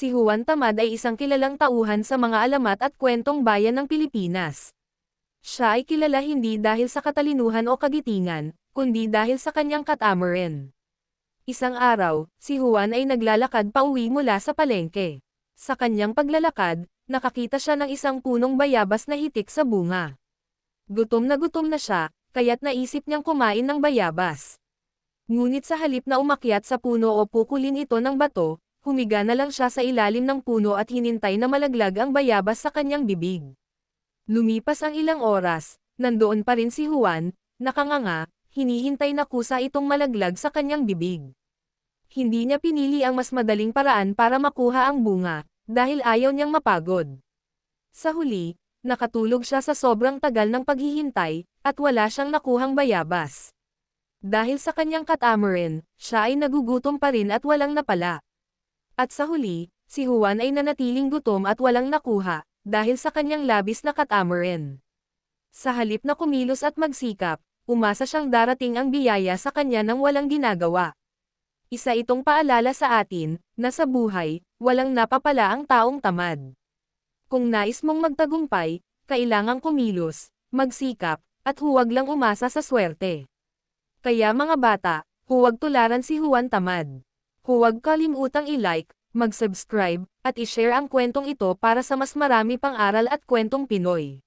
Si Juan Tamad ay isang kilalang tauhan sa mga alamat at kwentong bayan ng Pilipinas. Siya ay kilala hindi dahil sa katalinuhan o kagitingan, kundi dahil sa kanyang katamaran. Isang araw, si Juan ay naglalakad pauwi mula sa palengke. Sa kanyang paglalakad, nakakita siya ng isang punong bayabas na hitik sa bunga. Gutom na siya, kaya't naisip niyang kumain ng bayabas. Ngunit sa halip na umakyat sa puno o pukulin ito ng bato, humiga na lang siya sa ilalim ng puno at hinintay na malaglag ang bayabas sa kanyang bibig. Lumipas ang ilang oras, nandoon pa rin si Juan, nakanganga, hinihintay na kusa itong malaglag sa kanyang bibig. Hindi niya pinili ang mas madaling paraan para makuha ang bunga, dahil ayaw niyang mapagod. Sa huli, nakatulog siya sa sobrang tagal ng paghihintay, at wala siyang nakuhang bayabas. Dahil sa kanyang katamaran, siya ay nagugutom pa rin at walang napala. At sa huli, si Juan ay nanatiling gutom at walang nakuha, dahil sa kanyang labis na katamaran. Sa halip na kumilos at magsikap, umasa siyang darating ang biyaya sa kanya nang walang ginagawa. Isa itong paalala sa atin, na sa buhay, walang napapala ang taong tamad. Kung nais mong magtagumpay, kailangang kumilos, magsikap, at huwag lang umasa sa swerte. Kaya mga bata, huwag tularan si Juan Tamad. Huwag kalimutang i-like, mag-subscribe, at i-share ang kwentong ito para sa mas marami pang aral at kwentong Pinoy.